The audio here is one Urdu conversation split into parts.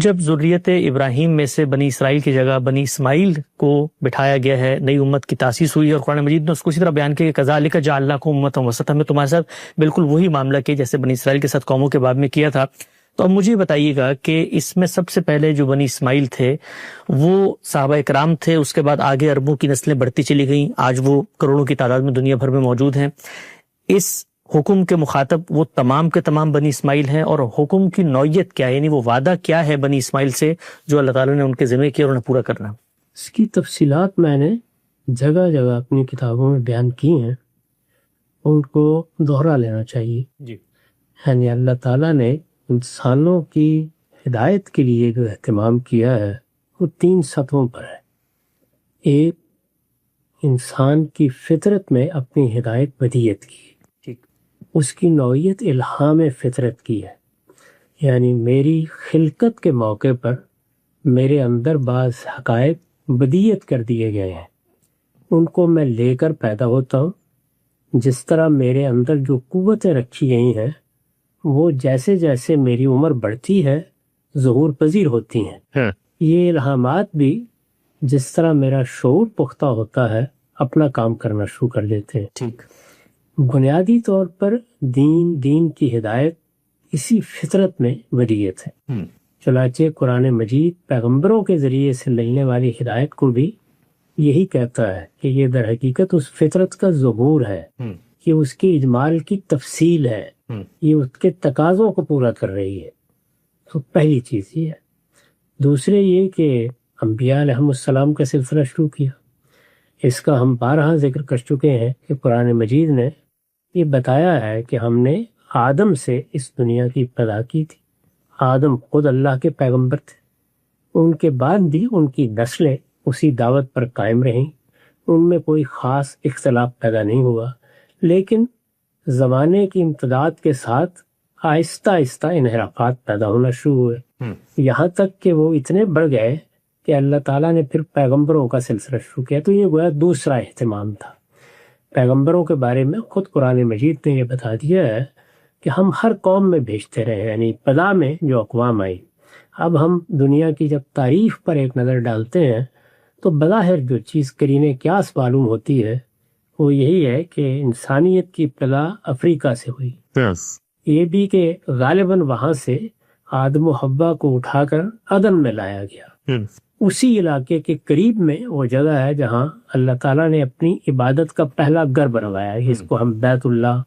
جب ذریت ابراہیم میں سے بنی اسرائیل کی جگہ بنی اسماعیل کو بٹھایا گیا ہے، نئی امت کی تاسیس ہوئی ہے، اور قرآن مجید نے اس کو اسی طرح بیان کیا کہ کذالک جعلناکم امۃ وسطا، ہم نے تمہارے ساتھ بالکل وہی معاملہ کیا جیسے بنی اسرائیل کے ساتھ قوموں کے باب میں کیا تھا۔ تو اب مجھے بتائیے گا کہ اس میں سب سے پہلے جو بنی اسماعیل تھے وہ صحابہ کرام تھے، اس کے بعد آگے اربوں کی نسلیں بڑھتی چلی گئیں، آج وہ کروڑوں کی تعداد میں دنیا بھر میں موجود ہیں۔ اس حکم کے مخاطب وہ تمام کے تمام بنی اسماعیل ہیں، اور حکم کی نوعیت کیا ہے، یعنی وہ وعدہ کیا ہے بنی اسماعیل سے جو اللہ تعالیٰ نے ان کے ذمہ کیا اور انہیں پورا کرنا؟ اس کی تفصیلات میں نے جگہ جگہ اپنی کتابوں میں بیان کی ہیں، ان کو دوہرا لینا چاہیے۔ جی، یعنی اللہ تعالیٰ نے انسانوں کی ہدایت کے لیے جو اہتمام کیا ہے وہ 3 سطحوں پر ہے۔ ایک، انسان کی فطرت میں اپنی ہدایت بدیت کی، اس کی نوعیت الہام فطرت کی ہے، یعنی میری خلقت کے موقع پر میرے اندر بعض حقائق بدیت کر دیے گئے ہیں، ان کو میں لے کر پیدا ہوتا ہوں۔ جس طرح میرے اندر جو قوتیں رکھی گئی ہیں وہ جیسے جیسے میری عمر بڑھتی ہے ظہور پذیر ہوتی ہیں۔ یہ الہامات بھی جس طرح میرا شعور پختہ ہوتا ہے اپنا کام کرنا شروع کر دیتے ہیں۔ ٹھیک، بنیادی طور پر دین کی ہدایت اسی فطرت میں ودیت ہے۔ چنانچہ قرآن مجید پیغمبروں کے ذریعے سے ملنے والی ہدایت کو بھی یہی کہتا ہے کہ یہ در حقیقت اس فطرت کا ظہور ہے، یہ اس کی اجمال کی تفصیل ہے، یہ اس کے تقاضوں کو پورا کر رہی ہے۔ تو پہلی چیز یہ ہے۔ دوسرے یہ کہ انبیاء علیہ السلام کا سلسلہ شروع کیا، اس کا ہم بارہا ذکر کر چکے ہیں کہ قرآن مجید نے یہ بتایا ہے کہ ہم نے آدم سے اس دنیا کی ابتدا کی تھی۔ آدم خود اللہ کے پیغمبر تھے، ان کے بعد بھی ان کی نسلیں اسی دعوت پر قائم رہیں، ان میں کوئی خاص اختلاف پیدا نہیں ہوا، لیکن زمانے کی امتداد کے ساتھ آہستہ آہستہ انحرافات پیدا ہونا شروع ہوئے، یہاں تک کہ وہ اتنے بڑھ گئے کہ اللہ تعالیٰ نے پھر پیغمبروں کا سلسلہ شروع کیا۔ تو یہ گویا دوسرا اہتمام تھا۔ پیغمبروں کے بارے میں خود قرآن مجید نے یہ بتا دیا ہے کہ ہم ہر قوم میں بھیجتے رہے، یعنی ابتدا میں جو اقوام آئی۔ اب ہم دنیا کی جب تاریخ پر ایک نظر ڈالتے ہیں تو بظاہر جو چیز قرینِ قیاس معلوم ہوتی ہے وہ یہی ہے کہ انسانیت کی ابتدا افریقہ سے ہوئی۔ یہ بھی کہ غالباً وہاں سے آدم و حوا کو اٹھا کر عدن میں لایا گیا۔ اسی علاقے کے قریب میں وہ جگہ ہے جہاں اللہ تعالیٰ نے اپنی عبادت کا پہلا گھر بنوایا ہے، جس کو ہم بیت اللہ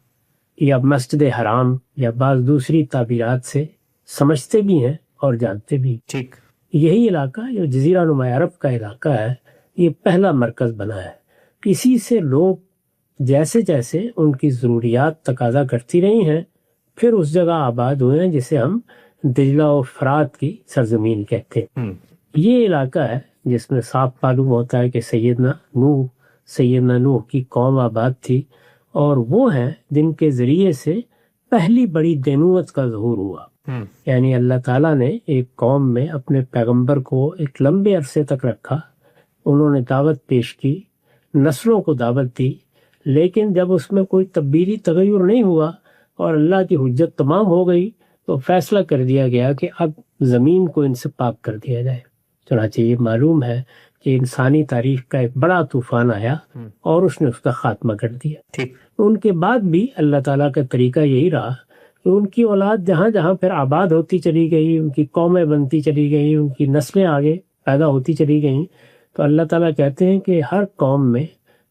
یا مسجد حرام یا بعض دوسری تعبیرات سے سمجھتے بھی ہیں اور جانتے بھی۔ ٹھیک، یہی علاقہ جو جزیرہ نما عرب کا علاقہ ہے یہ پہلا مرکز بنا ہے۔ اسی سے لوگ جیسے جیسے ان کی ضروریات تقاضا کرتی رہی ہیں پھر اس جگہ آباد ہوئے ہیں جسے ہم دجلہ و فرات کی سرزمین کہتے ہیں۔ یہ علاقہ ہے جس میں صاف معلوم ہوتا ہے کہ سیدنا نوح کی قوم آباد تھی، اور وہ ہیں جن کے ذریعے سے پہلی بڑی دینوت کا ظہور ہوا۔ یعنی اللہ تعالیٰ نے ایک قوم میں اپنے پیغمبر کو ایک لمبے عرصے تک رکھا، انہوں نے دعوت پیش کی، نسلوں کو دعوت دی، لیکن جب اس میں کوئی تبدیلی تغیر نہیں ہوا اور اللہ کی حجت تمام ہو گئی تو فیصلہ کر دیا گیا کہ اب زمین کو ان سے پاک کر دیا جائے۔ چنانچہ یہ معلوم ہے کہ انسانی تاریخ کا ایک بڑا طوفان آیا اور اس نے اس کا خاتمہ کر دیا۔ ان کے بعد بھی اللہ تعالیٰ کا طریقہ یہی رہا کہ ان کی اولاد جہاں جہاں پھر آباد ہوتی چلی گئی، ان کی قومیں بنتی چلی گئیں، ان کی نسلیں آگے پیدا ہوتی چلی گئیں، تو اللہ تعالیٰ کہتے ہیں کہ ہر قوم میں،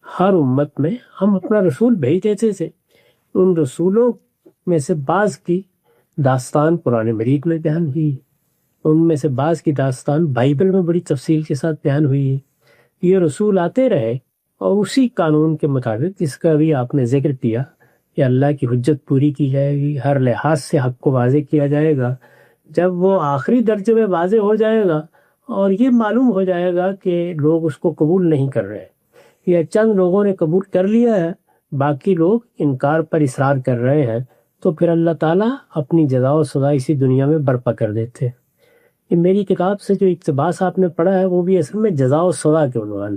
ہر امت میں ہم اپنا رسول بھیج دیتے تھے۔ ان رسولوں میں سے بعض کی داستان قرآن مجید میں بیان ہوئی، ان میں سے بعض کی داستان بائبل میں بڑی تفصیل کے ساتھ بیان ہوئی ہے۔ یہ رسول آتے رہے اور اسی قانون کے مطابق جس کا بھی آپ نے ذکر کیا کہ اللہ کی حجت پوری کی جائے گی، ہر لحاظ سے حق کو واضح کیا جائے گا۔ جب وہ آخری درجے میں واضح ہو جائے گا اور یہ معلوم ہو جائے گا کہ لوگ اس کو قبول نہیں کر رہے، یا چند لوگوں نے قبول کر لیا ہے باقی لوگ انکار پر اصرار کر رہے ہیں، تو پھر اللہ تعالیٰ اپنی جزا و سزا اسی دنیا میں برپا کر دیتے ہیں۔ یہ میری کتاب سے جو اقتباس آپ نے پڑھا ہے وہ بھی اصل میں جزا و سزا کے عنوان،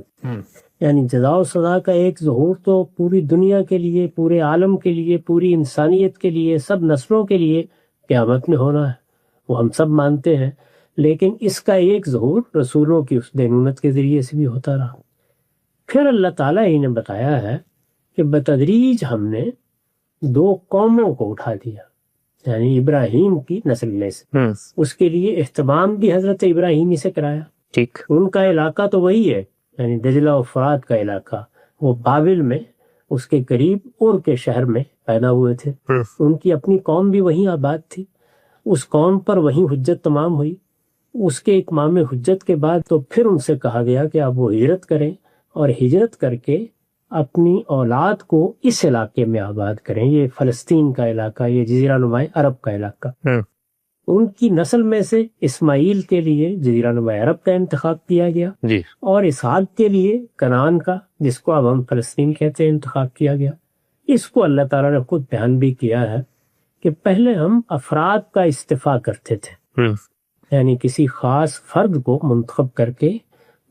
یعنی جزا و سزا کا ایک ظہور تو پوری دنیا کے لیے، پورے عالم کے لیے، پوری انسانیت کے لیے، سب نسلوں کے لیے قیامت میں ہونا ہے، وہ ہم سب مانتے ہیں۔ لیکن اس کا ایک ظہور رسولوں کی اس دینونت کے ذریعے سے بھی ہوتا رہا۔ پھر اللہ تعالیٰ ہی نے بتایا ہے کہ بتدریج ہم نے 2 قوموں کو اٹھا دیا، یعنی ابراہیم کی نسل میں سے۔ اس کے لیے اہتمام بھی حضرت ابراہیمی سے کرایا۔ ٹھیک۔ ان کا علاقہ تو وہی ہے، یعنی دجلہ و فرات کا علاقہ، وہ بابل میں اس کے قریب اور کے شہر میں پیدا ہوئے تھے۔ ان کی اپنی قوم بھی وہیں آباد تھی، اس قوم پر وہیں حجت تمام ہوئی۔ اس کے اتمام حجت کے بعد تو پھر ان سے کہا گیا کہ اب وہ ہجرت کریں، اور ہجرت کر کے اپنی اولاد کو اس علاقے میں آباد کریں۔ یہ فلسطین کا علاقہ، یہ جزیرہ نماء عرب کا علاقہ۔ ان کی نسل میں سے اسماعیل کے لیے جزیرہ نماء عرب کا انتخاب کیا گیا، اور اسحاق کے لیے کنعان کا، جس کو اب ہم فلسطین کہتے ہیں، انتخاب کیا گیا۔ اس کو اللہ تعالیٰ نے خود بیان بھی کیا ہے کہ پہلے ہم افراد کا استفاع کرتے تھے، یعنی کسی خاص فرد کو منتخب کر کے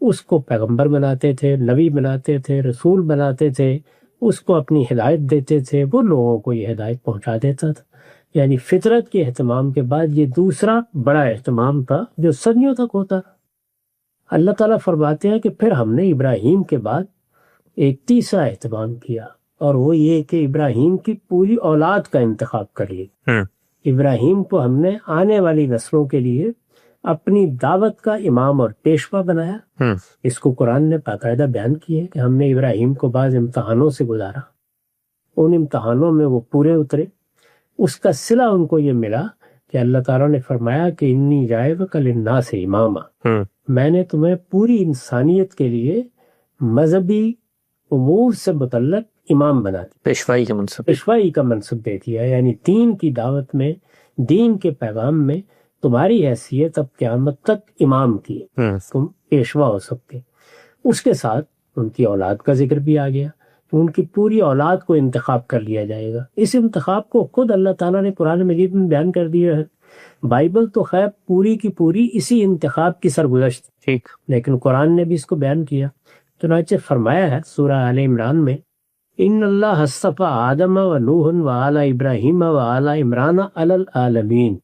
اس کو پیغمبر بناتے تھے، نبی بناتے تھے، رسول بناتے تھے، اس کو اپنی ہدایت دیتے تھے، وہ لوگوں کو یہ ہدایت پہنچا دیتا تھا۔ یعنی فطرت کے اہتمام کے بعد یہ دوسرا بڑا اہتمام تھا جو صدیوں تک ہوتا رہا۔ اللہ تعالیٰ فرماتے ہیں کہ پھر ہم نے ابراہیم کے بعد ایک تیسرا اہتمام کیا، اور وہ یہ کہ ابراہیم کی پوری اولاد کا انتخاب کر لیا۔ ابراہیم کو ہم نے آنے والی نسلوں کے لیے اپنی دعوت کا امام اور پیشوا بنایا۔ اس کو قرآن نے باقاعدہ بیان کیا ہے کہ ہم نے ابراہیم کو بعض امتحانوں سے گزارا، ان امتحانوں میں وہ پورے اترے۔ اس کا صلہ ان کو یہ ملا کہ اللہ تعالیٰ نے فرمایا کہ انی جاعلک للناس اماما، میں نے تمہیں پوری انسانیت کے لیے مذہبی امور سے متعلق امام بنا دیا، پیشوائی کا منصب دے دیا، یعنی دین کی دعوت میں، دین کے پیغام میں تمہاری حیثیت اب قیامت تک امام کی ہے، تم پیشوا ہو سکتے۔ اس کے ساتھ ان کی اولاد کا ذکر بھی آ گیا، ان کی پوری اولاد کو انتخاب کر لیا جائے گا۔ اس انتخاب کو خود اللہ تعالیٰ نے قرآن مجید میں بیان کر دیا ہے۔ بائبل تو خیر پوری کی پوری اسی انتخاب کی سرگزشت، لیکن قرآن نے بھی اس کو بیان کیا۔ چنانچہ فرمایا ہے سورہ آل عمران میں، ان اللہ اصطفیٰ آدم و نوح و آل ابراہیم و آل عمران علی العالمین،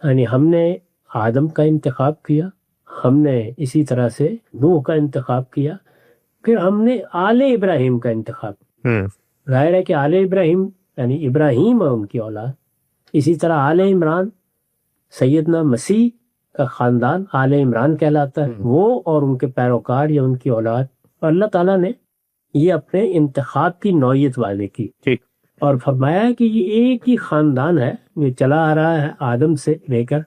یعنی ہم نے آدم کا انتخاب کیا، ہم نے اسی طرح سے نوح کا انتخاب کیا، پھر ہم نے آل ابراہیم کا انتخاب۔ ظاہر ہے کہ آل ابراہیم یعنی ابراہیم اور ان کی اولاد، اسی طرح آل عمران سیدنا مسیح کا خاندان آل عمران کہلاتا ہے، وہ اور ان کے پیروکار یا ان کی اولاد۔ اور اللہ تعالیٰ نے یہ اپنے انتخاب کی نوعیت واضح کی اور فرمایا کہ یہ ایک ہی خاندان ہے، یہ چلا آ رہا ہے آدم سے لے کر،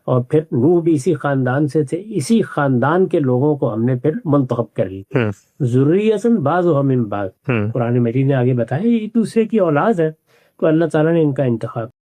اور پھر نوح بھی اسی خاندان سے تھے، اسی خاندان کے لوگوں کو ہم نے پھر منتخب کر لی، ذریۃ بعضھم من بعض۔ قرآن مجید نے آگے بتایا یہ ایک دوسرے کی اولاد ہے، تو اللہ تعالیٰ نے ان کا انتخاب